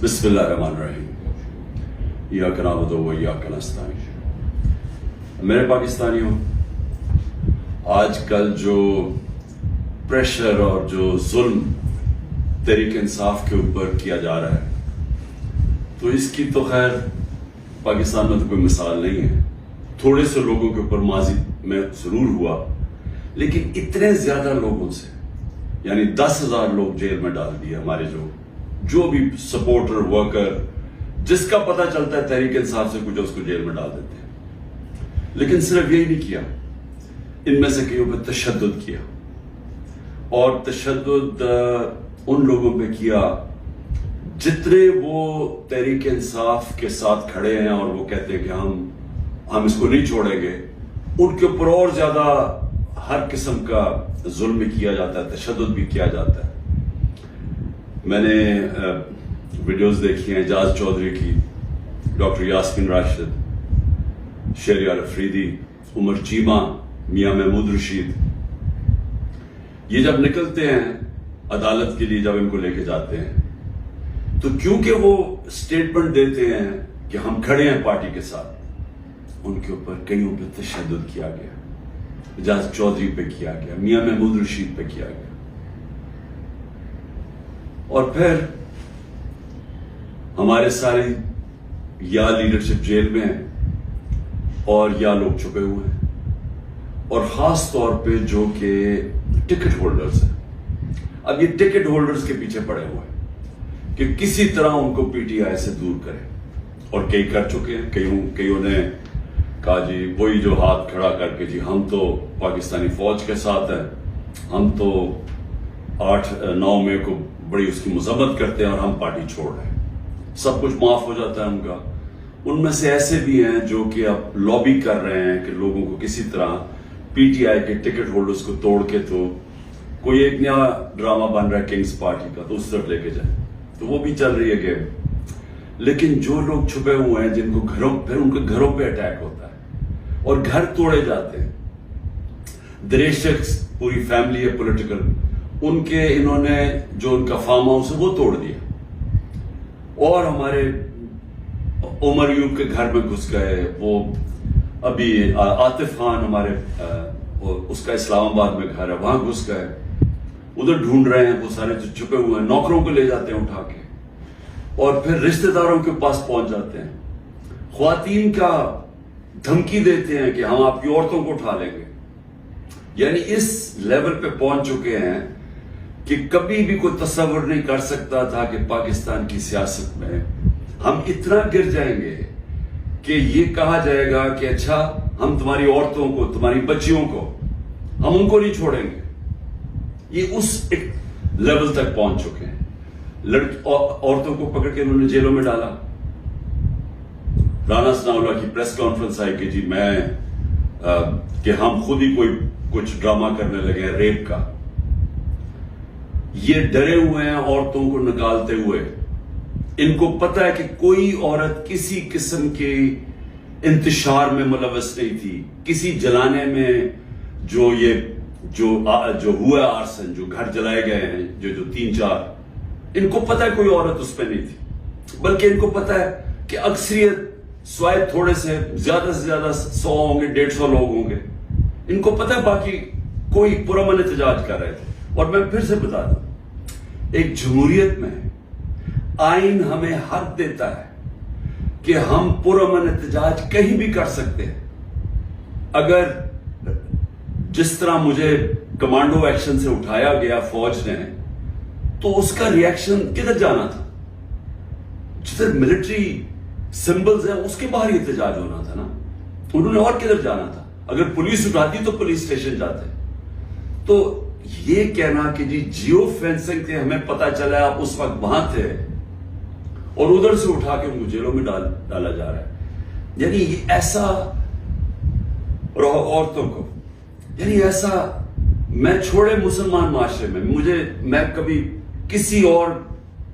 بسم اللہ الرحمن الرحیم ایاک نعبد و ایاک نستعین۔ میرے پاکستانیوں، آج کل جو پریشر اور جو ظلم تحریک انصاف کے اوپر کیا جا رہا ہے، تو اس کی تو خیر پاکستان میں تو کوئی مثال نہیں ہے۔ تھوڑے سے لوگوں کے اوپر ماضی میں ضرور ہوا، لیکن اتنے زیادہ لوگوں سے، یعنی 10,000 لوگ جیل میں ڈال دیے۔ ہمارے جو بھی سپورٹر ورکر جس کا پتہ چلتا ہے تحریک انصاف سے کچھ، اس کو جیل میں ڈال دیتے ہیں۔ لیکن صرف یہی نہیں کیا، ان میں سے کئیوں پہ تشدد کیا، اور تشدد ان لوگوں پہ کیا جتنے وہ تحریک انصاف کے ساتھ کھڑے ہیں اور وہ کہتے ہیں کہ ہم اس کو نہیں چھوڑیں گے، ان کے اوپر اور زیادہ ہر قسم کا ظلم بھی کیا جاتا ہے، تشدد بھی کیا جاتا ہے۔ میں نے ویڈیوز دیکھی ہیں اعجاز چودھری کی، ڈاکٹر یاسمین راشد، شہریار افریدی، عمر چیمہ، میاں محمود رشید، یہ جب نکلتے ہیں عدالت کے لیے، جب ان کو لے کے جاتے ہیں، تو کیونکہ وہ سٹیٹمنٹ دیتے ہیں کہ ہم کھڑے ہیں پارٹی کے ساتھ، ان کے اوپر کئیوں پہ تشدد کیا گیا، اعجاز چودھری پہ کیا گیا، میاں محمود رشید پہ کیا گیا۔ اور پھر ہمارے سارے یا لیڈرشپ جیل میں ہیں اور یا لوگ چھپے ہوئے ہیں، اور خاص طور پہ جو کہ ٹکٹ ہولڈرز ہیں۔ اب یہ ٹکٹ ہولڈرز کے پیچھے پڑے ہوئے ہیں کہ کسی طرح ان کو پی ٹی آئی سے دور کریں، اور کئی کر چکے ہیں۔ کئیوں نے کہا جی وہی جو ہاتھ کھڑا کر کے، جی ہم تو پاکستانی فوج کے ساتھ ہیں، ہم تو 8-9 مئی کو بڑی اس کی مذمت کرتے ہیں اور ہم پارٹی چھوڑ رہے ہیں، سب کچھ معاف ہو جاتا ہے ان کا۔ ان میں سے ایسے بھی ہیں جو کہ اب لابی کر رہے ہیں کہ لوگوں کو کسی طرح پی ٹی آئی کے ٹکٹ ہولڈرز کو توڑ کے تو کوئی ایک نیا ڈرامہ بن رہا ہے کنگز پارٹی کا، تو اس طرف لے کے جائیں، تو وہ بھی چل رہی ہے گیم۔ لیکن جو لوگ چھپے ہوئے ہیں، جن کو پھر ان کے گھروں پہ اٹیک ہوتا ہے اور گھر توڑے جاتے ہیں، دریش شخص پوری فیملی ہے پولیٹیکل، ان کے انہوں نے جو ان کا فارم ہاؤس ہے وہ توڑ دیا، اور ہمارے عمر یوب کے گھر میں گھس گئے۔ وہ ابھی عاطف خان ہمارے اس کا اسلام آباد میں گھر ہے، وہاں گھس گئے، ادھر ڈھونڈ رہے ہیں، وہ سارے جو چھپے ہوئے ہیں، نوکروں کو لے جاتے ہیں اٹھا کے، اور پھر رشتہ داروں کے پاس پہنچ جاتے ہیں، خواتین کا دھمکی دیتے ہیں کہ ہم آپ کی عورتوں کو اٹھا لیں گے۔ یعنی اس لیول پہ پہنچ چکے ہیں کہ کبھی بھی کوئی تصور نہیں کر سکتا تھا کہ پاکستان کی سیاست میں ہم اتنا گر جائیں گے کہ یہ کہا جائے گا کہ اچھا ہم تمہاری عورتوں کو، تمہاری بچیوں کو، ہم ان کو نہیں چھوڑیں گے۔ یہ اس ایک لیول تک پہنچ چکے ہیں۔ عورتوں کو پکڑ کے انہوں نے جیلوں میں ڈالا۔ رانا ثناءاللہ کی پریس کانفرنس آئی کہ جی کہ ہم خود ہی کچھ ڈرامہ کرنے لگے ہیں ریپ کا۔ یہ ڈرے ہوئے ہیں عورتوں کو نکالتے ہوئے۔ ان کو پتا ہے کہ کوئی عورت کسی قسم کے انتشار میں ملوث نہیں تھی، کسی جلانے میں جو ہوا آرسن، جو گھر جلائے گئے ہیں، جو 3-4، ان کو پتا ہے کوئی عورت اس پہ نہیں تھی، بلکہ ان کو پتا ہے کہ اکثریت سوائے تھوڑے سے زیادہ 100 ہوں گے، 150 لوگ ہوں گے، ان کو پتا ہے باقی کوئی پرامن احتجاج کر رہے تھے۔ اور میں پھر سے بتا دوں، ایک جمہوریت میں آئین ہمیں حق دیتا ہے کہ ہم پرامن احتجاج کہیں بھی کر سکتے ہیں۔ اگر جس طرح مجھے کمانڈو ایکشن سے اٹھایا گیا فوج نے، تو اس کا ریاکشن کدھر جانا تھا؟ جدھر ملٹری سمبلز ہیں اس کے باہر احتجاج ہونا تھا نا، انہوں نے اور کدھر جانا تھا؟ اگر پولیس اٹھاتی تو پولیس اسٹیشن جاتے۔ تو یہ کہنا کہ جی جیو فینسنگ تھے، ہمیں پتا چلا آپ اس وقت وہاں تھے، اور ادھر سے اٹھا کے ان کو جیلوں میں ڈالا جا رہا ہے، یعنی یہ ایسا، اور عورتوں کو، یعنی ایسا، میں چھوڑے مسلمان معاشرے میں کبھی کسی اور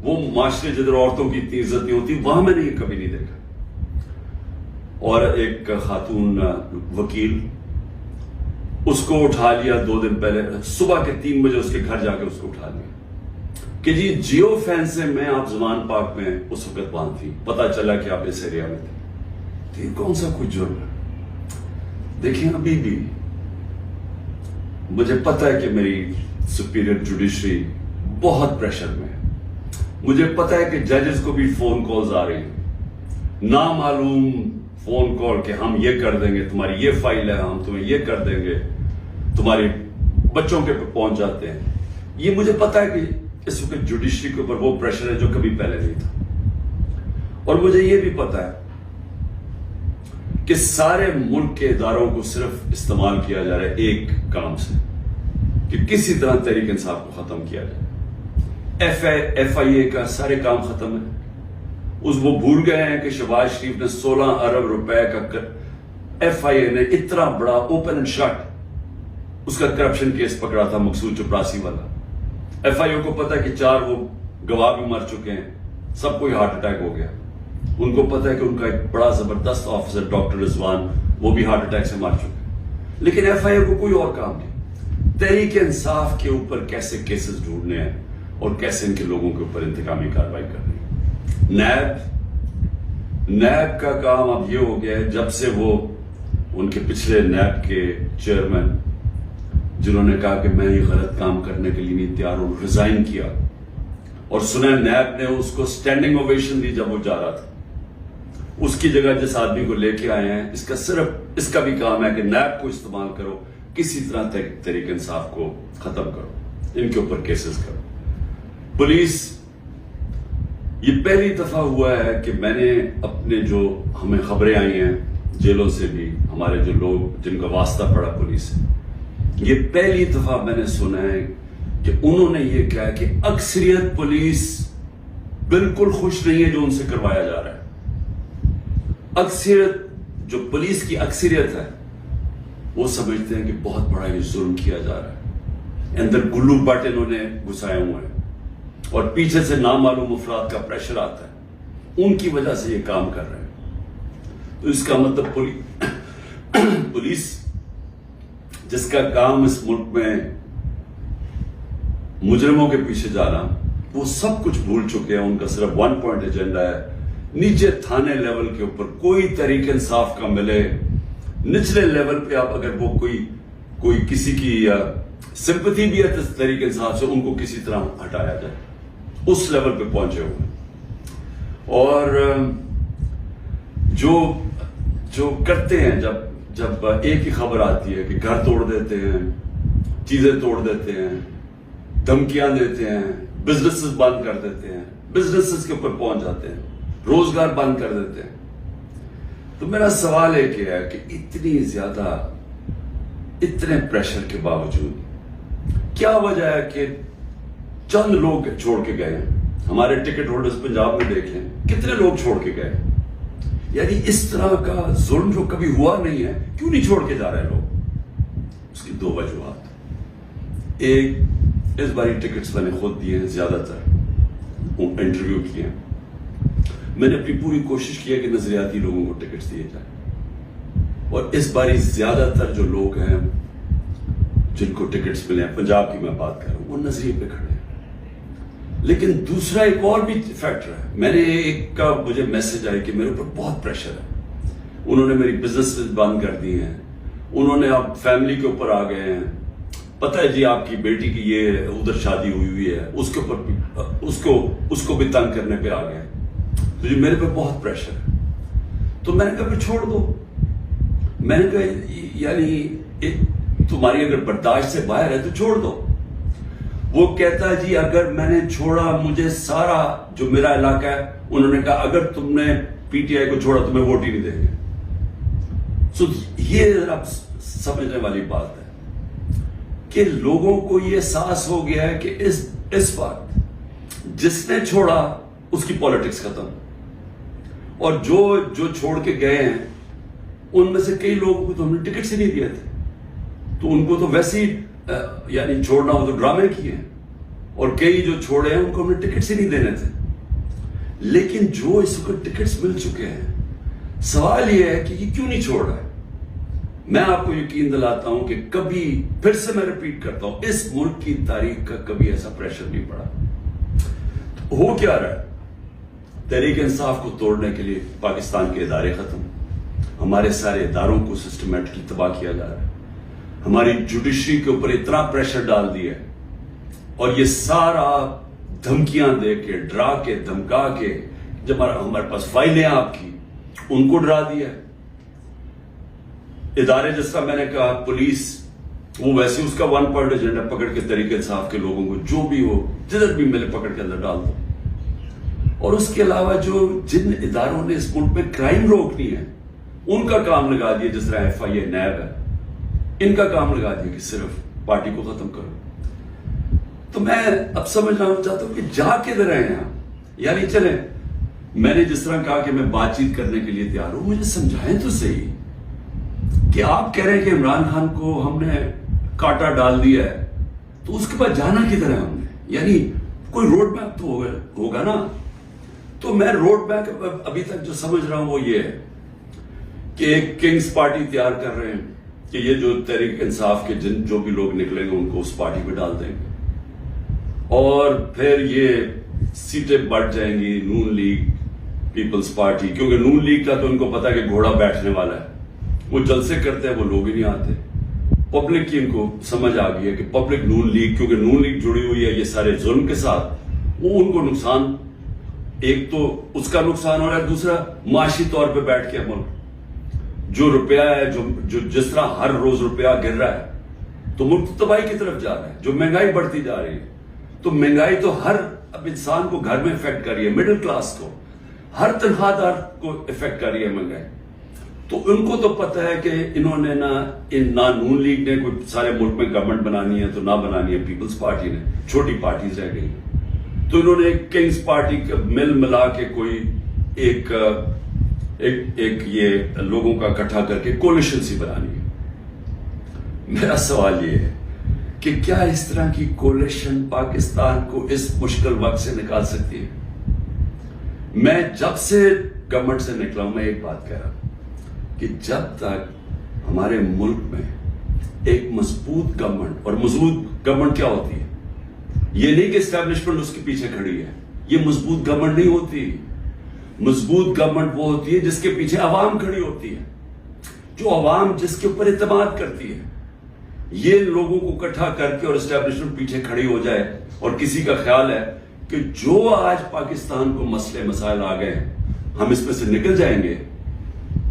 وہ معاشرے جدھر عورتوں کی اتنی عزت نہیں ہوتی، وہاں میں نے یہ کبھی نہیں دیکھا۔ اور ایک خاتون وکیل، اس کو اٹھا لیا 2 دن پہلے، صبح کے 3 بجے اس کے گھر جا کے اس کو اٹھا لیا کہ جی جیو فین سے میں آپ زمان پاک میں اس وقت باندھ تھی، پتا چلا کہ آپ اس ایریا میں تھے، تو یہ کون سا کوئی جرم ہے؟ دیکھیں ابھی بھی مجھے پتا ہے کہ میری سپیریئر جوڈیشری بہت پریشر میں ہے، مجھے پتا ہے کہ ججز کو بھی فون کالز آ رہی ہیں، نامعلوم فون کال کہ ہم یہ کر دیں گے، تمہاری یہ فائل ہے، ہم تمہیں یہ کر دیں گے، تمہارے بچوں کے پہنچ جاتے ہیں۔ یہ مجھے پتا ہے کہ اس وقت جوڈیشری کے اوپر وہ پریشر ہے جو کبھی پہلے نہیں تھا، اور مجھے یہ بھی پتا ہے کہ سارے ملک کے اداروں کو صرف استعمال کیا جا رہا ہے ایک کام سے، کہ کسی طرح تحریک انصاف کو ختم کیا جائے۔ ایف آئی اے کا سارے کام ختم ہے، وہ بھول گئے ہیں کہ شہباز شریف نے 16 ارب روپے کا ایف آئی اے نے اتنا بڑا اوپن اینڈ شٹ اس کا کرپشن کیس پکڑا تھا، مقصود چپراسی والا۔ ایف آئی اے کو پتا ہے کہ 4 وہ گواہ بھی مر چکے ہیں، سب کو ہارٹ اٹیک ہو گیا۔ ان کو پتا ہے کہ ان کا ایک بڑا زبردست آفیسر ڈاکٹر رضوان وہ بھی ہارٹ اٹیک سے مر چکے، لیکن ایف آئی اے کو کوئی اور کام نہیں۔ تحریک انصاف کے اوپر کیسے کیسز ڈھونڈنے ہیں اور کیسے ان کے لوگوں کے اوپر انتقامی کارروائی کرنی ہے۔ نیب کا کام اب یہ ہو گیا ہے، جب سے وہ ان کے پچھلے نیب کے چیئرمین جنہوں نے کہا کہ میں یہ غلط کام کرنے کے لیے نہیں تیار ہوں، ریزائن کیا، اور سنا نیب نے اس کو سٹینڈنگ اوویشن دی جب وہ جا رہا تھا، اس کی جگہ جس آدمی کو لے کے آئے ہیں، اس کا بھی کام ہے کہ نیب کو استعمال کرو، کسی طرح تحریک انصاف کو ختم کرو، ان کے اوپر کیسز کرو۔ پولیس، یہ پہلی دفعہ ہوا ہے کہ میں نے اپنے جو ہمیں خبریں آئی ہیں جیلوں سے بھی، ہمارے جو لوگ جن کا واسطہ پڑا پولیس سے، یہ پہلی دفعہ میں نے سنا ہے کہ انہوں نے یہ کہا کہ اکثریت پولیس بالکل خوش نہیں ہے جو ان سے کروایا جا رہا ہے۔ اکثریت، جو پولیس کی اکثریت ہے، وہ سمجھتے ہیں کہ بہت بڑا یہ ظلم کیا جا رہا ہے، اندر گلو بٹ انہوں نے گھسائے ہوئے ہیں، اور پیچھے سے نامعلوم افراد کا پریشر آتا ہے، ان کی وجہ سے یہ کام کر رہے ہیں۔ تو اس کا مطلب پولیس جس کا کام اس ملک میں مجرموں کے پیچھے جانا، وہ سب کچھ بھول چکے ہیں۔ ان کا صرف 1 پوائنٹ ایجنڈا ہے، نیچے تھانے لیول کے اوپر کوئی تحریک انصاف کا ملے، نچلے لیول پہ آپ اگر وہ کوئی کسی کی سمپتھی بھی ہے تحریک انصاف سے، ان کو کسی طرح ہٹایا جائے، اس لیول پہ پہنچے ہوئے۔ اور جو کرتے ہیں، جب ایک ہی خبر آتی ہے کہ گھر توڑ دیتے ہیں، چیزیں توڑ دیتے ہیں، دھمکیاں دیتے ہیں، بزنسز بند کر دیتے ہیں، بزنسز کے اوپر پہنچ جاتے ہیں، روزگار بند کر دیتے ہیں، تو میرا سوال ایک ہے کہ اتنی زیادہ، اتنے پریشر کے باوجود کیا وجہ ہے کہ چند لوگ چھوڑ کے گئے ہیں؟ ہمارے ٹکٹ ہولڈرز پنجاب میں دیکھیں کتنے لوگ چھوڑ کے گئے، یعنی اس طرح کا ظلم جو کبھی ہوا نہیں ہے، کیوں نہیں چھوڑ کے جا رہے لوگ؟ اس کی 2 وجوہات۔ ایک، اس باری ٹکٹس میں نے خود دیے ہیں، زیادہ تر انٹرویو کیے ہیں، میں نے اپنی پوری کوشش کی ہے کہ نظریاتی لوگوں کو ٹکٹس دیے جائیں، اور اس باری زیادہ تر جو لوگ ہیں جن کو ٹکٹس ملے ہیں، پنجاب کی میں بات کر رہا ہوں، وہ نظریے پہ کھڑے ہیں۔ لیکن دوسرا ایک اور بھی فیکٹر ہے، میں نے ایک کا مجھے میسج آئی کہ میرے اوپر بہت پریشر ہے، انہوں نے میری بزنس بند کر دی ہیں، انہوں نے اب فیملی کے اوپر آ گئے ہیں، پتہ ہے جی آپ کی بیٹی کی یہ ادھر شادی ہوئی ہے، اس کے اوپر بھی اس کو بھی تنگ کرنے پہ آ گئے ہیں، تو جی میرے پہ بہت پریشر ہے۔ تو میں نے کہا پھر چھوڑ دو، میں نے کہا یعنی تمہاری اگر برداشت سے باہر ہے تو چھوڑ دو۔ وہ کہتا ہے جی اگر میں نے چھوڑا، مجھے سارا جو میرا علاقہ ہے، انہوں نے کہا اگر تم نے پی ٹی آئی کو چھوڑا تمہیں ووٹ ہی نہیں دیں گے۔ سو یہ اب سمجھنے والی بات ہے کہ لوگوں کو یہ احساس ہو گیا ہے کہ اس وقت جس نے چھوڑا اس کی پالیٹکس ختم، اور جو چھوڑ کے گئے ہیں ان میں سے کئی لوگوں کو تو ہم نے ٹکٹ سے نہیں دیے تھے، تو ان کو تو ویسے ہی یعنی چھوڑنا ہو تو ڈرامے کیے ہیں، اور کئی جو چھوڑے ہیں ان کو ہم نے ٹکٹ سے نہیں دینے تھے۔ لیکن جو اس کو ٹکٹس مل چکے ہیں، سوال یہ ہے کہ یہ کیوں نہیں چھوڑ رہا ہے؟ میں آپ کو یقین دلاتا ہوں کہ کبھی، پھر سے میں ریپیٹ کرتا ہوں، اس ملک کی تاریخ کا کبھی ایسا پریشر نہیں پڑا ہو کیا رہا ہے؟ تحریک انصاف کو توڑنے کے لیے پاکستان کے ادارے ختم، ہمارے سارے اداروں کو سسٹمیٹکلی تباہ کیا جا رہا ہے، ہماری جوڈیشری کے اوپر اتنا پریشر ڈال دیا ہے، اور یہ سارا دھمکیاں دے کے، ڈرا کے، دھمکا کے، جب ہمارے پاس فائلیں آپ کی، ان کو ڈرا دیا ہے۔ ادارے جس طرح میں نے کہا پولیس، وہ ویسے اس کا ون پوائنٹ ایجنڈا پکڑ کے تحریک انصاف کے لوگوں کو جو بھی ہو جدھر بھی ملے پکڑ کے اندر ڈال دو۔ اور اس کے علاوہ جو جن اداروں نے اس ملک میں کرائم روکنی ہے ان کا کام لگا دیا، جس طرح ایف آئی اے، نیب ہے، ان کا کام لگا دیا کہ صرف پارٹی کو ختم کرو۔ تو میں اب سمجھنا چاہتا ہوں کہ جا کدھر رہے ہیں آپ؟ یعنی چلیں، میں نے جس طرح کہا کہ میں بات چیت کرنے کے لیے تیار ہوں، مجھے سمجھائیں تو صحیح کہ آپ کہہ رہے ہیں کہ عمران خان کو ہم نے کاٹا ڈال دیا ہے، تو اس کے بعد جانا کدھر ہے ہم نے؟ یعنی کوئی روڈ میپ تو ہوگا نا۔ تو میں روڈ میپ ابھی تک جو سمجھ رہا ہوں وہ یہ ہے کہ ایک کنگز پارٹی تیار کر رہے ہیں کہ یہ جو تحریک انصاف کے جو بھی لوگ نکلیں گے ان کو اس پارٹی میں ڈال دیں گے، اور پھر یہ سیٹیں بڑھ جائیں گی نون لیگ، پیپلز پارٹی، کیونکہ نون لیگ کا تو ان کو پتا کہ گھوڑا بیٹھنے والا ہے، وہ جلسے کرتے ہیں، وہ لوگ ہی نہیں آتے۔ پبلک کی ان کو سمجھ آ گئی ہے کہ پبلک نون لیگ، کیونکہ نون لیگ جڑی ہوئی ہے یہ سارے ظلم کے ساتھ، وہ ان کو نقصان، ایک تو اس کا نقصان ہو رہا ہے، دوسرا معاشی طور پہ بیٹھ کے ملک جو روپیہ ہے، جو جس طرح ہر روز روپیہ گر رہا ہے تو ملک تباہی کی طرف جا رہا ہے، جو مہنگائی بڑھتی جا رہی ہے، تو مہنگائی تو ہر اب انسان کو گھر میں افیکٹ کر رہی ہے، مڈل کلاس کو، ہر تنخواہ دار کو افیکٹ کر رہی ہے مہنگائی۔ تو ان کو تو پتہ ہے کہ انہوں نے نہ نون لیگ نے کوئی سارے ملک میں گورنمنٹ بنانی ہے تو نہ بنانی ہے پیپلز پارٹی نے، چھوٹی پارٹیز رہ گئی، تو انہوں نے کنگز پارٹی کا مل ملا کے کوئی ایک یہ لوگوں کا اکٹھا کر کے کولیشن سی بنانی ہے۔ میرا سوال یہ ہے کہ کیا اس طرح کی کولیشن پاکستان کو اس مشکل وقت سے نکال سکتی ہے؟ میں جب سے گورنمنٹ سے نکلا ہوں، میں ایک بات کہہ رہا ہوں کہ جب تک ہمارے ملک میں ایک مضبوط گورنمنٹ، اور مضبوط گورنمنٹ کیا ہوتی ہے؟ یہ نہیں کہ اسٹیبلشمنٹ اس کے پیچھے کھڑی ہے، یہ مضبوط گورنمنٹ نہیں ہوتی۔ مضبوط گورنمنٹ وہ ہوتی ہے جس کے پیچھے عوام کھڑی ہوتی ہے، جو عوام جس کے اوپر اعتماد کرتی ہے۔ یہ لوگوں کو اکٹھا کر کے اور اسٹیبلشمنٹ پیچھے کھڑی ہو جائے، اور کسی کا خیال ہے کہ جو آج پاکستان کو مسئلے مسائل آ گئے ہم اس میں سے نکل جائیں گے،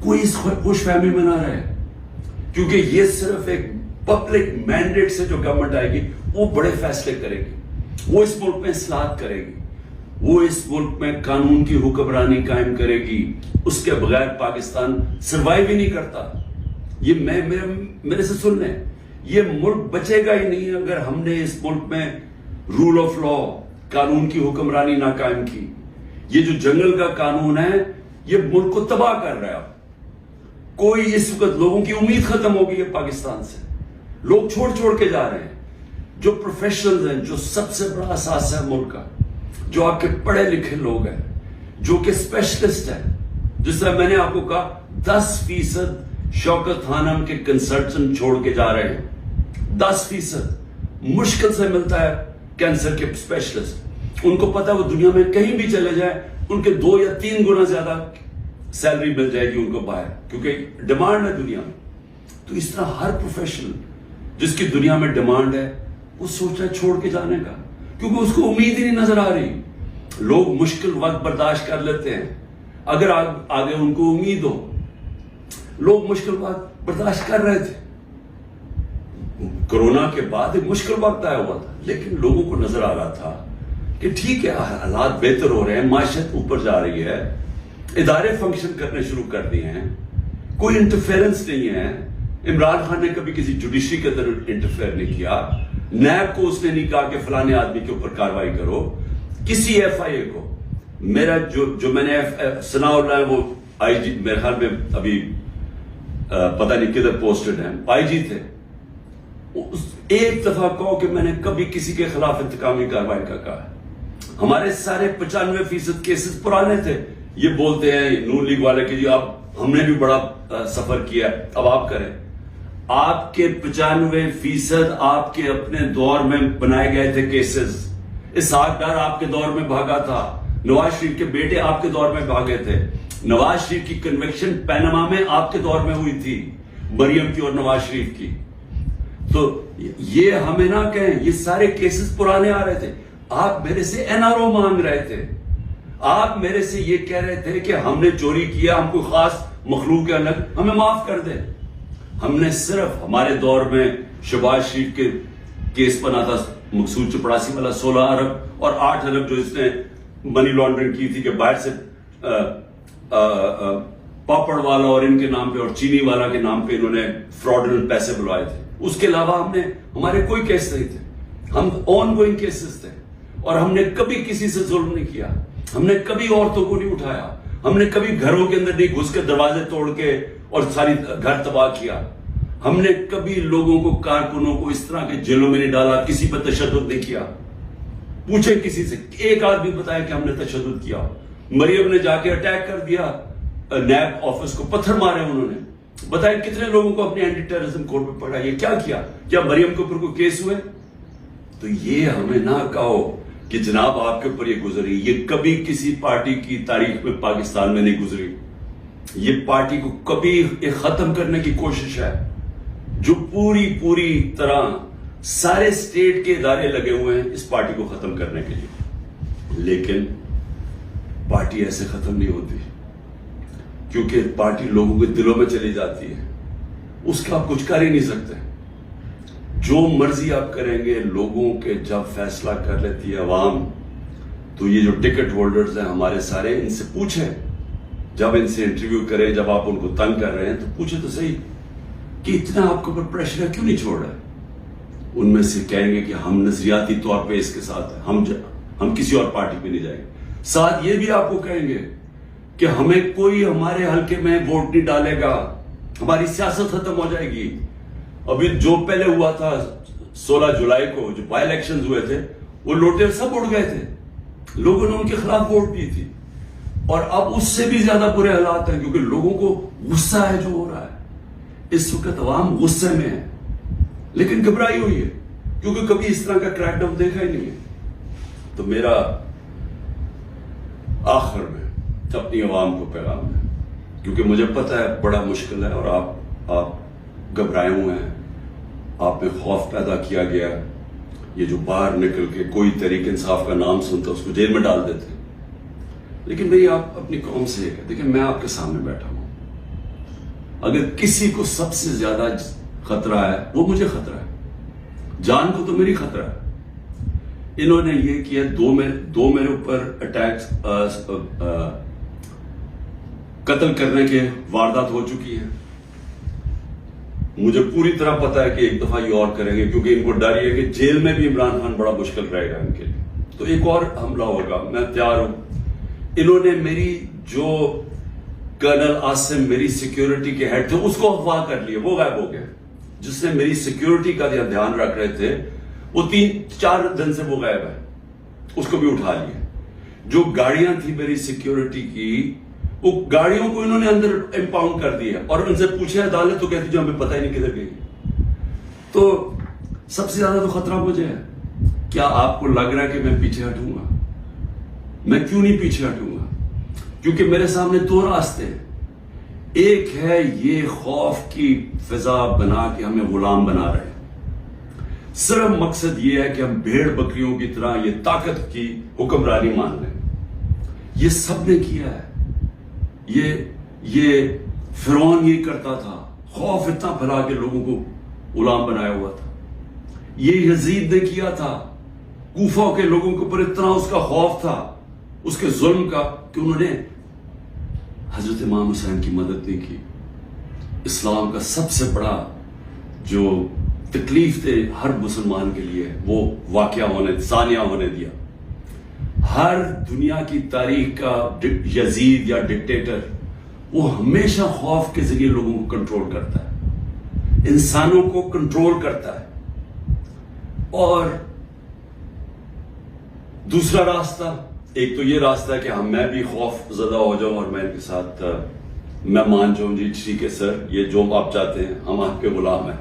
کوئی اس خوش فہمی میں نہ رہے، کیونکہ یہ صرف ایک پبلک مینڈیٹ سے جو گورنمنٹ آئے گی وہ بڑے فیصلے کرے گی، وہ اس ملک میں اصلاحات کرے گی، وہ اس ملک میں قانون کی حکمرانی قائم کرے گی، اس کے بغیر پاکستان سروائیو ہی نہیں کرتا۔ یہ میرے سے سن لیں، یہ ملک بچے گا ہی نہیں اگر ہم نے اس ملک میں رول آف لا، قانون کی حکمرانی نہ قائم کی۔ یہ جو جنگل کا قانون ہے یہ ملک کو تباہ کر رہا ہے۔ کوئی اس وقت لوگوں کی امید ختم ہو گئی ہے پاکستان سے، لوگ چھوڑ کے جا رہے ہیں۔ جو پروفیشنلز ہیں، جو سب سے بڑا اثاثہ ہے ملک کا، جو آپ کے پڑھے لکھے لوگ ہیں، جو کہ اسپیشلسٹ ہیں، جس طرح میں نے آپ کو کہا 10% شوکت خانم کے کنسلٹنٹ چھوڑ کے جا رہے ہیں، 10% مشکل سے ملتا ہے کینسر کے اسپیشلسٹ۔ ان کو پتا وہ دنیا میں کہیں بھی چلے جائیں ان کے 2 یا 3 گنا زیادہ سیلری مل جائے گی ان کو باہر، کیونکہ ڈیمانڈ ہے دنیا میں۔ تو اس طرح ہر پروفیشنل جس کی دنیا میں ڈیمانڈ ہے وہ سوچ رہا ہے چھوڑ کے جانے کا، کیونکہ اس کو امید ہی نہیں نظر آ رہی۔ لوگ مشکل وقت برداشت کر لیتے ہیں اگر آگے ان کو امید ہو۔ لوگ مشکل وقت برداشت کر رہے تھے، کورونا کے بعد ایک مشکل وقت آیا ہوا تھا، لیکن لوگوں کو نظر آ رہا تھا کہ ٹھیک ہے حالات بہتر ہو رہے ہیں، معیشت اوپر جا رہی ہے، ادارے فنکشن کرنے شروع کر دیے ہیں، کوئی انٹرفیئرنس نہیں ہے۔ عمران خان نے کبھی کسی جوڈیشری کے اندر انٹرفیئر نہیں کیا، نیب کو اس نے نہیں کہا کہ فلانے آدمی کے اوپر کاروائی کرو، کسی ایف آئی اے کو۔ میرا جو میں نے ثناء اللہ ہے وہ آئی جی، میرے خیال میں ابھی پتہ نہیں کدھر پوسٹڈ ہیں، آئی جی تھے، ایک دفعہ کہو کہ میں نے کبھی کسی کے خلاف انتقامی کاروائی کا کہا ہے۔ ہمارے سارے 95% کیسز پرانے تھے۔ یہ بولتے ہیں نون لیگ والے کہ جی اب ہم نے بھی بڑا سفر کیا، اب آپ کریں۔ آپ کے 95% آپ کے اپنے دور میں بنائے گئے تھے کیسز، اسحاق ڈار آپ کے دور میں بھاگا تھا, نواز شریف کے بیٹے آپ کے دور میں بھاگے تھے, نواز شریف کی کنویکشن پیناما میں آپ کے دور میں ہوئی تھی, مریم کی اور نواز شریف کی. تو یہ ہمیں نہ کہیں, یہ سارے کیسز پرانے آ رہے تھے. آپ میرے سے این آر او مانگ رہے تھے, آپ میرے سے یہ کہہ رہے تھے کہ ہم نے چوری کیا, ہم کوئی خاص مخلوق کے الگ, ہمیں معاف کر دیں. ہم نے صرف ہمارے دور میں شہباز شریف کے کیس بنا تھا, مقصود چپڑاسی والا 16 ارب اور 8 ارب جو اس نے منی لانڈرنگ کی تھی کہ باہر سے پاپڑ والا اور ان کے نام پہ اور چینی والا کے نام پہ انہوں نے فراڈنٹ پیسے بلوائے تھے. اس کے علاوہ ہمارے کوئی کیس نہیں تھے, ہم آن گوئنگ کیسز تھے, اور ہم نے کبھی کسی سے ظلم نہیں کیا, ہم نے کبھی عورتوں کو نہیں اٹھایا, ہم نے کبھی گھروں کے اندر نہیں گھس کے دروازے توڑ کے اور ساری گھر تباہ کیا, ہم نے کبھی لوگوں کو, کارکنوں کو اس طرح کے جیلوں میں نہیں ڈالا, کسی پر تشدد نہیں کیا. پوچھیں کسی سے, ایک آدمی بتایا کہ ہم نے تشدد کیا. مریم نے جا کے اٹیک کر دیا نیب آفس کو, پتھر مارے انہوں نے, بتائیں کتنے لوگوں کو اپنے اینٹی ٹیررزم کورٹ پہ پڑھا, یہ کیا مریم کے اوپر کوئی کیس ہوئے؟ تو یہ ہمیں نہ کہو کہ جناب آپ کے اوپر یہ گزری, یہ کبھی کسی پارٹی کی تاریخ میں پاکستان میں نہیں گزری. یہ پارٹی کو کبھی ختم کرنے کی کوشش ہے, جو پوری طرح سارے اسٹیٹ کے ادارے لگے ہوئے ہیں اس پارٹی کو ختم کرنے کے لیے. لیکن پارٹی ایسے ختم نہیں ہوتی, کیونکہ پارٹی لوگوں کے دلوں میں چلی جاتی ہے, اس کا آپ کچھ کر ہی نہیں سکتے. جو مرضی آپ کریں گے, لوگوں کے جب فیصلہ کر لیتی ہے عوام, تو یہ جو ٹکٹ ہولڈرز ہیں ہمارے سارے, ان سے پوچھیں, جب ان سے انٹرویو کریں, جب آپ ان کو تنگ کر رہے ہیں تو پوچھیں تو صحیح کہ اتنا آپ کے اوپر پریشر ہے, کیوں نہیں چھوڑ رہے. ان میں سے کہیں گے کہ ہم نظریاتی طور پہ اس کے ساتھ ہیں, ہم کسی اور پارٹی پہ نہیں جائیں گے. ساتھ یہ بھی آپ کو کہیں گے کہ ہمیں کوئی ہمارے حلقے میں ووٹ نہیں ڈالے گا, ہماری سیاست ختم ہو جائے گی. ابھی جو پہلے ہوا تھا 16 جولائی کو جو بائی الیکشنز ہوئے تھے, وہ لوٹے سب اڑ گئے تھے, لوگوں نے ان کے خلاف ووٹ دی تھی. اور اب اس سے بھی زیادہ برے حالات ہیں, کیونکہ لوگوں کو غصہ ہے جو ہو رہا ہے. اس وقت عوام غصے میں ہے, لیکن گھبرائی ہوئی ہے, کیونکہ کبھی اس طرح کا کریک ڈاؤن دیکھا ہی نہیں ہے. تو میرا آخر میں اپنی عوام کو پیغام ہے, کیونکہ مجھے پتا ہے بڑا مشکل ہے, اور آپ گھبرائے ہوئے ہیں, آپ میں خوف پیدا کیا گیا. یہ جو باہر نکل کے کوئی تحریک انصاف کا نام سنتا اس کو جیل میں ڈال دیتے. لیکن بھئی آپ اپنی قوم سے یہ کہتے, دیکھیں میں آپ کے سامنے بیٹھا ہوں, اگر کسی کو سب سے زیادہ خطرہ ہے وہ مجھے خطرہ ہے, جان کو تو میری خطرہ ہے. انہوں نے یہ کیا, دو میرے اوپر اٹیکس, قتل کرنے کے واردات ہو چکی ہیں. مجھے پوری طرح پتا ہے کہ ایک دفعہ یہ اور کریں گے, کیونکہ ان کو ڈر یہ ہے کہ جیل میں بھی عمران خان بڑا مشکل رہے گا ان کے لیے, تو ایک اور حملہ ہوگا. میں تیار ہوں. انہوں نے میری جو کرنل عاصم میری سیکیورٹی کے ہیڈ تھے اس کو اغوا کر لیا, وہ غائب ہو گئے. جس نے میری سیکیورٹی کا دھیان رکھ رہے تھے وہ 3-4 دن سے وہ غائب ہے, اس کو بھی اٹھا لیا. جو گاڑیاں تھی میری سیکیورٹی کی, وہ گاڑیوں کو انہوں نے اندر امپاؤنڈ کر دیا, اور ان سے پوچھے عدالت تو کہتی جو ہمیں پتہ ہی نہیں کدھر گئی. تو سب سے زیادہ تو خطرہ مجھے ہے. کیا آپ کو لگ رہا ہے کہ میں پیچھے ہٹوں گا؟ میں کیوں نہیں پیچھے ہٹوں گا؟ کیونکہ میرے سامنے 2 راستے ہیں. ایک ہے یہ خوف کی فضا بنا کے ہمیں غلام بنا رہے ہیں, صرف مقصد یہ ہے کہ ہم بھیڑ بکریوں کی طرح یہ طاقت کی حکمرانی مان لیں. یہ سب نے کیا ہے. یہ فرعون یہ کرتا تھا, خوف اتنا پھیلا کے لوگوں کو غلام بنایا ہوا تھا. یہ یزید نے کیا تھا, کوفہ کے لوگوں کے اوپر اتنا اس کا خوف تھا اس کے ظلم کا کہ انہوں نے حضرت امام حسین کی مدد نہیں کی. اسلام کا سب سے بڑا جو تکلیف تھے ہر مسلمان کے لیے وہ واقعہ ثانیہ ہونے دیا. ہر دنیا کی تاریخ کا یزید یا ڈکٹیٹر وہ ہمیشہ خوف کے ذریعے لوگوں کو کنٹرول کرتا ہے, انسانوں کو کنٹرول کرتا ہے. اور دوسرا راستہ, ایک تو یہ راستہ ہے کہ میں بھی خوف زدہ ہو جاؤں اور میں ان کے ساتھ میں مان جاؤں, جی ٹھیک ہے سر یہ جو آپ چاہتے ہیں, ہم آپ کے غلام ہیں.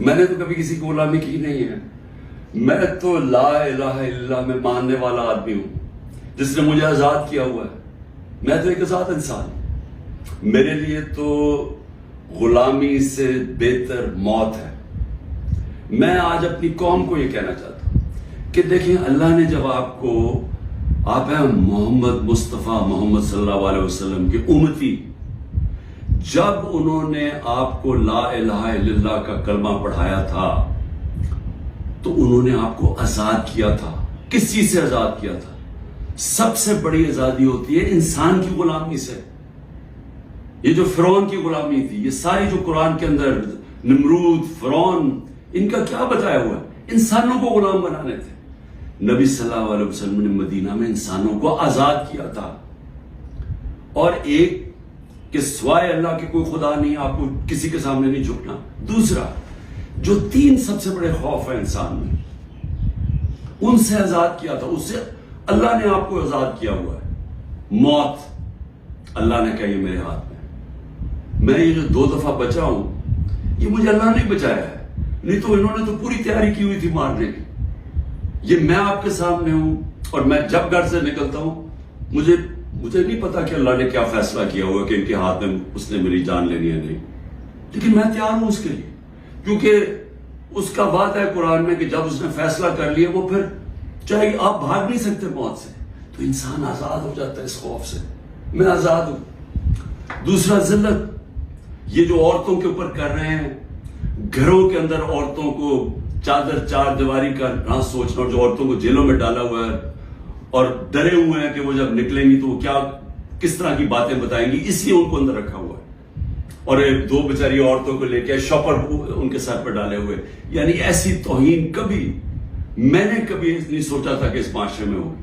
میں نے تو کبھی کسی کی غلامی کی نہیں ہے. میں تو لا الہ الا اللہ میں ماننے والا آدمی ہوں جس نے مجھے آزاد کیا ہوا ہے. میں تو ایک آزاد انسان ہوں. میرے لیے تو غلامی سے بہتر موت ہے. میں آج اپنی قوم کو یہ کہنا چاہتا ہوں کہ دیکھیں اللہ نے جب آپ ہیں محمد مصطفیٰ محمد صلی اللہ علیہ وسلم کے امتی، جب انہوں نے آپ کو لا الہ الا اللہ کا کلمہ پڑھایا تھا تو انہوں نے آپ کو آزاد کیا تھا. کس چیز سے آزاد کیا تھا؟ سب سے بڑی آزادی ہوتی ہے انسان کی غلامی سے. یہ جو فرعون کی غلامی تھی، یہ ساری جو قرآن کے اندر نمرود، فرعون، ان کا کیا بتایا ہوا ہے؟ انسانوں کو غلام بنانے تھے. نبی صلی اللہ علیہ وسلم نے مدینہ میں انسانوں کو آزاد کیا تھا. اور ایک کہ سوائے اللہ کے کوئی خدا نہیں، آپ کو کسی کے سامنے نہیں جھکنا. دوسرا، جو تین سب سے بڑے خوف ہیں انسان میں، ان سے آزاد کیا تھا. اس سے اللہ نے آپ کو آزاد کیا ہوا ہے. موت، اللہ نے کہا یہ میرے ہاتھ میں. میں یہ جو 2 دفعہ بچا ہوں، یہ مجھے اللہ نے بچایا ہے، نہیں تو انہوں نے تو پوری تیاری کی ہوئی تھی مارنے کی. یہ میں آپ کے سامنے ہوں، اور میں جب گھر سے نکلتا ہوں مجھے نہیں پتا کہ اللہ نے کیا فیصلہ کیا ہوا کہ ان کے ہاتھ میں اس نے میری جان لینی ہے نہیں، لیکن میں تیار ہوں اس کے لیے، کیونکہ اس کا بات ہے قرآن میں کہ جب اس نے فیصلہ کر لیا، وہ پھر چاہے آپ بھاگ نہیں سکتے موت سے. تو انسان آزاد ہو جاتا ہے اس خوف سے. میں آزاد ہوں. دوسرا، ذلت. یہ جو عورتوں کے اوپر کر رہے ہیں، گھروں کے اندر عورتوں کو چادر چار دیواری کا نہ سوچنا، اور جو عورتوں کو جیلوں میں ڈالا ہوا ہے اور ڈرے ہوئے ہیں کہ وہ جب نکلیں گی تو وہ کس طرح کی باتیں بتائیں گی، اس لیے ان کو اندر رکھا ہوا ہے. اور 2 بیچاری عورتوں کو لے کے شاپر ان کے سر پر ڈالے ہوئے. یعنی ایسی توہین میں نے کبھی نہیں سوچا تھا کہ اس معاشرے میں ہوگی.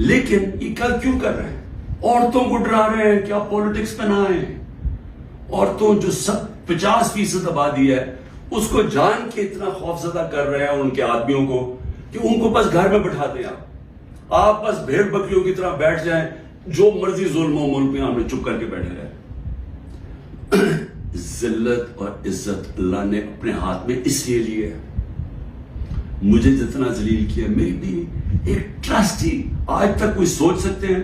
لیکن یہ کل کیوں کر رہے ہیں؟ عورتوں کو ڈرا رہے ہیں کہ آپ پولیٹکس میں نہ آئیں. عورتوں جو 50% آبادی ہے، اس کو جان کے اتنا خوف زدہ کر رہے ہیں ان کے آدمیوں کو کہ ان کو بس گھر میں بٹھا دیں. آپ بس بھیڑ بکریوں کی طرح بیٹھ جائیں، جو مرضی ظلم و ملک میں ہمیں چپ کر کے بیٹھے رہے. ذلت اور عزت اللہ نے اپنے ہاتھ میں اس لیے لی ہے. مجھے جتنا ذلیل کیا، میری بھی ایک ٹرسٹی، آج تک کوئی سوچ سکتے ہیں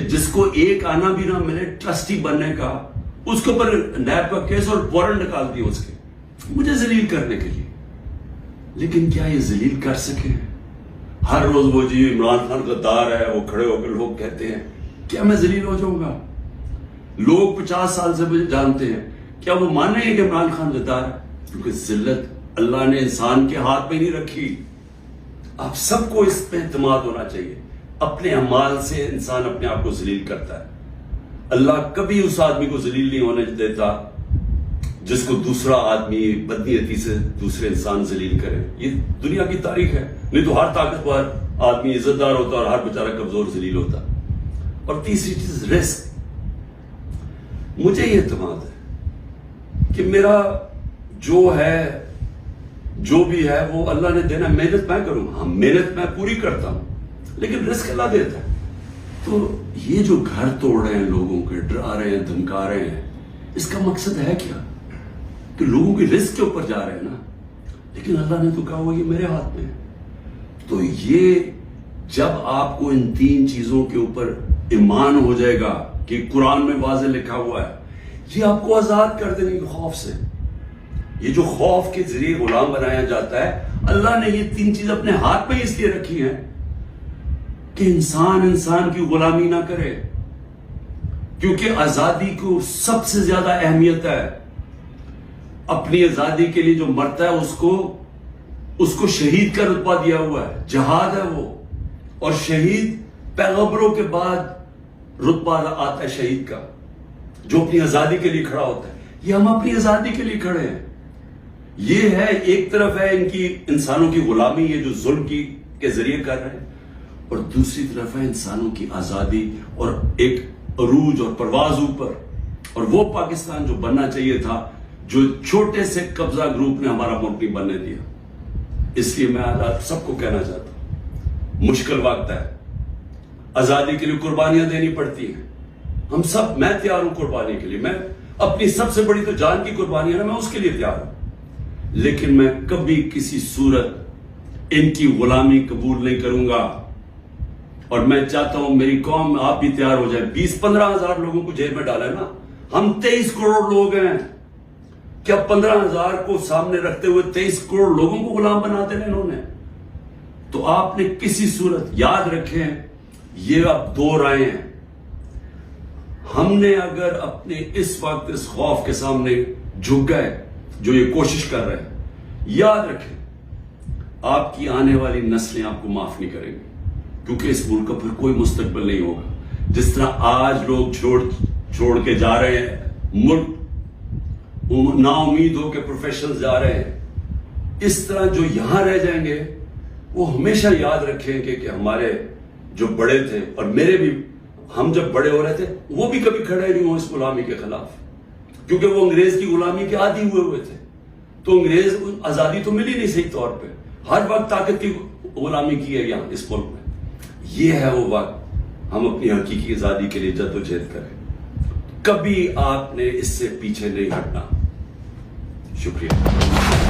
جس کو ایک آنا بھی نہ ملے ٹرسٹی بننے کا، اس کے اوپر نیب کا کیس اور وارنٹ نکال دیا اس کے، مجھے ذلیل کرنے کے لیے. لیکن کیا یہ ذلیل کر سکے؟ ہر روز وہ جی عمران خان غدار ہے، وہ کھڑے ہو کے لوگ کہتے ہیں، کیا میں ذلیل ہو جاؤں گا؟ لوگ 50 سال سے مجھے جانتے ہیں، کیا وہ مانیں گے کہ عمران خان غدار ہے؟ کیونکہ ذلت اللہ نے انسان کے ہاتھ میں نہیں رکھی. آپ سب کو اس پہ اعتماد ہونا چاہیے. اپنے اعمال سے انسان اپنے آپ کو ذلیل کرتا ہے. اللہ کبھی اس آدمی کو ذلیل نہیں ہونے دیتا جس کو دوسرا آدمی بدنیتی سے دوسرے انسان ذلیل کرے. یہ دنیا کی تاریخ ہے. نہیں تو ہر طاقتور آدمی عزت دار ہوتا اور ہر بیچارہ کمزور ذلیل ہوتا. اور تیسری چیز رزق. مجھے یہ اعتماد ہے کہ میرا جو بھی ہے وہ اللہ نے دینا. محنت میں کروں، ہاں محنت میں پوری کرتا ہوں، لیکن رزق اللہ دیتا ہے. تو یہ جو گھر توڑ رہے ہیں، لوگوں کے ڈرا رہے ہیں، دھمکا رہے ہیں، اس کا مقصد ہے کیا؟ کہ لوگوں کی رزق کے اوپر جا رہے ہیں نا. لیکن اللہ نے تو کہا وہ یہ میرے ہاتھ میں ہے. تو یہ جب آپ کو ان 3 چیزوں کے اوپر ایمان ہو جائے گا کہ قرآن میں واضح لکھا ہوا ہے، یہ آپ کو آزاد کر دیں گے خوف سے. یہ جو خوف کے ذریعے غلام بنایا جاتا ہے، اللہ نے یہ 3 چیز اپنے ہاتھ میں اس لیے رکھی ہیں کہ انسان کی غلامی نہ کرے. کیونکہ آزادی کو سب سے زیادہ اہمیت ہے. اپنی آزادی کے لیے جو مرتا ہے اس کو شہید کا رتبہ دیا ہوا ہے. جہاد ہے وہ. اور شہید پیغمبروں کے بعد رتبہ آتا ہے شہید کا، جو اپنی آزادی کے لیے کھڑا ہوتا ہے. یہ ہم اپنی آزادی کے لیے کھڑے ہیں. یہ ہے ایک طرف ہے ان کی انسانوں کی غلامی، یہ جو ظلم کے ذریعے کر رہے ہیں، اور دوسری طرف ہے انسانوں کی آزادی اور ایک عروج اور پرواز اوپر. اور وہ پاکستان جو بننا چاہیے تھا، جو چھوٹے سے قبضہ گروپ نے ہمارا ملک نہیں بننے دیا. اس لیے میں آج سب کو کہنا چاہتا ہوں، مشکل وقت ہے، آزادی کے لیے قربانیاں دینی پڑتی ہیں. ہم سب، میں تیار ہوں قربانی کے لیے. میں اپنی سب سے بڑی تو جان کی قربانی ہے نا، میں اس کے لیے تیار ہوں. لیکن میں کبھی کسی صورت ان کی غلامی قبول نہیں کروں گا. اور میں چاہتا ہوں میری قوم آپ بھی تیار ہو جائے. 20-15 ہزار لوگوں کو جیل میں ڈالا ہے نا. ہم 23 کروڑ لوگ ہیں. کیا 15 ہزار کو سامنے رکھتے ہوئے 23 کروڑ لوگوں کو غلام بنا دینا انہوں نے؟ تو آپ نے کسی صورت یاد رکھیں یہ اب 2 رائے ہیں. ہم نے اگر اپنے اس وقت اس خوف کے سامنے جھک گئے جو یہ کوشش کر رہے ہیں, یاد رکھیں آپ کی آنے والی نسلیں آپ کو معاف نہیں کریں گی, کیونکہ اس ملک کا پھر کوئی مستقبل نہیں ہوگا. جس طرح آج لوگ چھوڑ کے جا رہے ہیں ملک, نا امید ہو کے پروفیشنل جا رہے ہیں, اس طرح جو یہاں رہ جائیں گے وہ ہمیشہ یاد رکھیں کہ ہمارے جو بڑے تھے, اور میرے بھی, ہم جب بڑے ہو رہے تھے وہ بھی کبھی کھڑے نہیں ہوئے اس غلامی کے خلاف, کیونکہ وہ انگریز کی غلامی کے عادی ہوئے تھے. تو انگریز آزادی تو ملی نہیں صحیح طور پہ, ہر وقت طاقت کی غلامی کی ہے یہاں اس ملک میں. یہ ہے وہ وقت ہم اپنی حقیقی آزادی کے لیے جدوجہد کریں. کبھی آپ نے اس سے پیچھے نہیں ہٹنا. شکریہ.